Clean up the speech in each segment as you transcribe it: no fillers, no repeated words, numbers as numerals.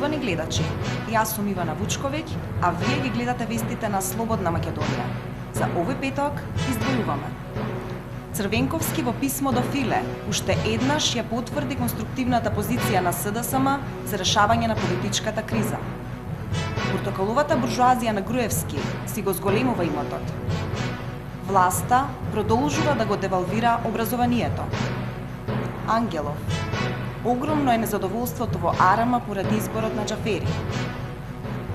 Поштовани гледачи, јас сум Ивана Вучковиќ, а вие ги гледате вестите на Слободна Македонија. За овој петок издвојуваме. Црвенковски во писмо до Филе уште еднаш ја потврди конструктивната позиција на СДСМ за решавање на политичката криза. Портокаловата буржуазија на Груевски си го зголемува имотот. Власта продолжува да го девалвира образованието. Ангелов. Огромно е незадоволството во АРМ поради изборот на Џафери.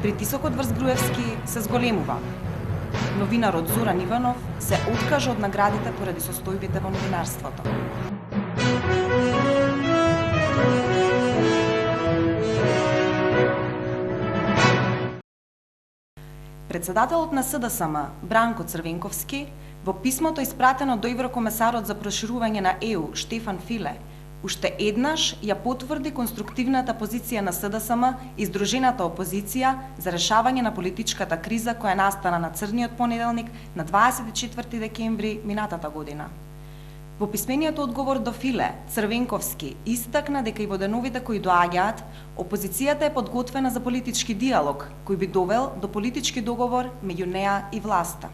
Притисокот врз Груевски се зголемува. Новинарот Зоран Иванов се откажа од наградите поради состојбите во новинарството. Председателот на СДСМ, Бранко Црвенковски, во писмото испратено до еврокомесарот за проширување на ЕУ, Штефан Филе, уште еднаш ја потврди конструктивната позиција на СДСМ и здружената опозиција за решавање на политичката криза која настана на Црниот понеделник на 24 декември минатата година. Во писмениот одговор до Филе, Црвенковски истакна дека и во деновите кои доаѓаат, опозицијата е подготвена за политички диалог, кој би довел до политички договор меѓу неа и власта.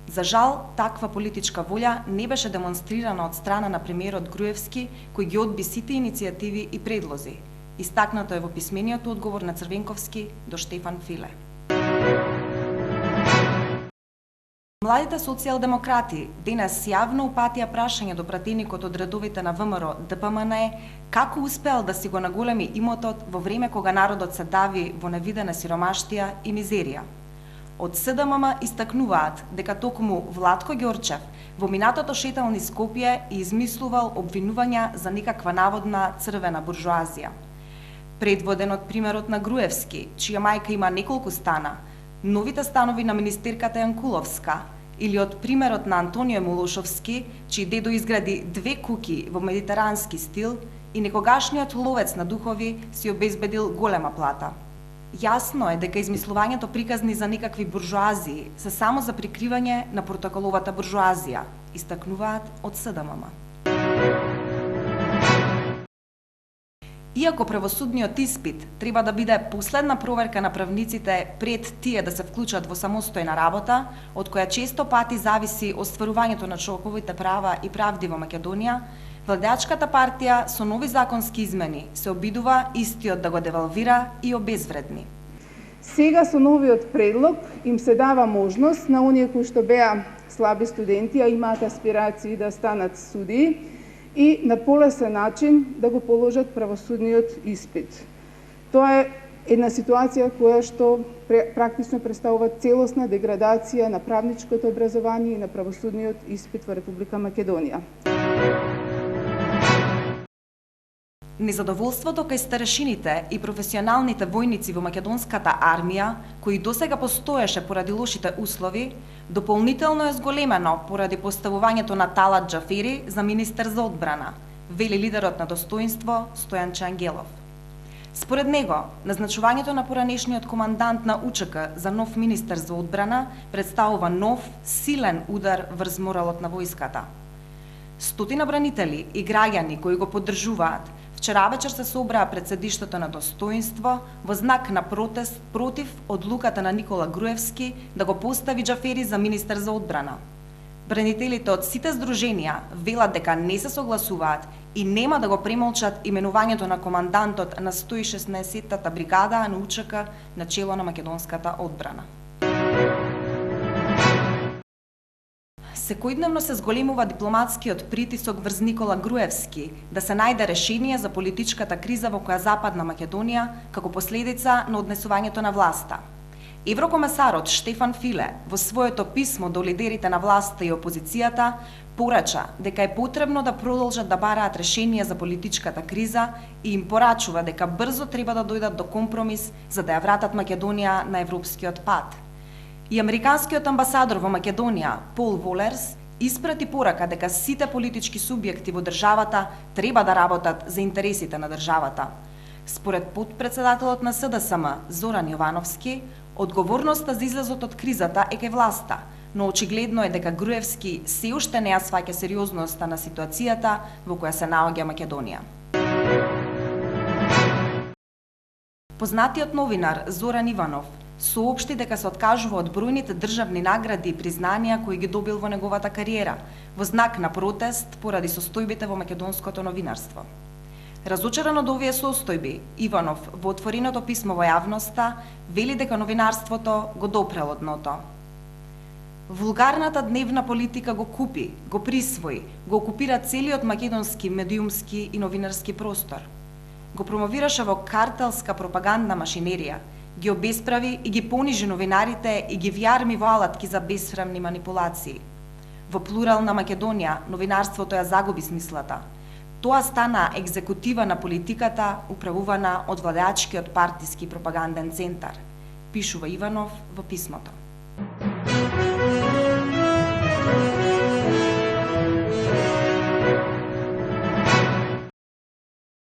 За жал, таква политичка волја не беше демонстрирана од страна на премиерот Груевски, кој ги одби сите иницијативи и предлози. Истакнато е во писмениот одговор на Црвенковски до Штефан Филе. Младите социјалдемократи денес јавно упатија прашање до пратеникот од редовите на ВМРО ДПМН како успеал да си го наголеми имотот во време кога народот се дави во невидена сиромаштија и мизерија. Од СДММ истакнуваат дека токму Владко Ѓорчев во минатото шетал низ Скопје и измислувал обвинувања за некаква наводна црвена буржуазија. Предводен од примерот на Груевски, чија мајка има неколку стана, новите станови на министерката Јанкуловска, или од примерот на Антонио Молошовски, чиј дедо изгради 2 куќи во медитерански стил и некогашниот ловец на духови си обезбедил голема плата. Јасно е дека измислувањето приказни за некакви буржуазии се само за прикривање на портокаловата буржуазија, истакнуваат од СДММ. Иако правосудниот испит треба да биде последна проверка на правниците пред тие да се вклучат во самостојна работа, од која често пати зависи остварувањето на човековите права и правди во Македонија, владеачката партија со нови законски измени се обидува истиот да го девалвира и обезвредни. Сега со новиот предлог им се дава можност на оние кои што беа слаби студенти, а имаат аспирации да станат судии, и на полесен начин да го положат правосудниот испит. Тоа е една ситуација која што практично представува целосна деградација на правничкото образование и на правосудниот испит во Република Македонија. Незадоволството кај старешините и професионалните војници во македонската армија, кои досега постоеше поради лошите услови, дополнително е зголемено поради поставувањето на Талат Џафери за министер за одбрана, вели лидерот на Достоинство Стојанче Ангелов. Според него, назначувањето на поранешниот командант на УЧК за нов министер за одбрана представува нов, силен удар врз моралот на војската. Стотина бранители и граѓани кои го поддржуваат вчера вечер се собраа пред седиштето на Достоинство во знак на протест против одлуката на Никола Груевски да го постави Џафери за министер за одбрана. Бранителите од сите здруженија велат дека не се согласуваат и нема да го премолчат именувањето на командантот на 116-та бригада на УЧК на чело на македонската одбрана. Секојдневно се зголемува дипломатскиот притисок врз Никола Груевски да се најде решение за политичката криза во која Западна Македонија како последица на однесувањето на власта. Еврокомесарот Штефан Филе во своето писмо до лидерите на власта и опозицијата порача дека е потребно да продолжат да бараат решение за политичката криза и им порачува дека брзо треба да дојдат до компромис за да ја вратат Македонија на европскиот пат. И американскиот амбасадор во Македонија, Пол Волерс, испрати порака дека сите политички субјекти во државата треба да работат за интересите на државата. Според подпредседателот на СДСМ, Зоран Јовановски, одговорноста за излезот од кризата е кај власта, но очигледно е дека Груевски се уште не ја сваќа сериозноста на ситуацијата во која се наоѓа Македонија. Познатиот новинар Зоран Иванов соопшти дека се откажува од бројните државни награди и признанија кои ги добил во неговата кариера, во знак на протест поради состојбите во македонското новинарство. Разочаран од овие состојби, Иванов во отвореното писмо во јавноста вели дека новинарството го допрело дното. Вулгарната дневна политика го купи, го присвои, го окупира целиот македонски медиумски и новинарски простор. Го промовираше во картелска пропагандна машинерија, ги обесправи и ги понижи новинарите и ги вјарми во алатки за бесрамни манипулации. Во плурална Македонија новинарството ја загуби смислата. Тоа стана екзекутива на политиката управувана од владеачкиот партиски пропаганден центар, пишува Иванов во писмото.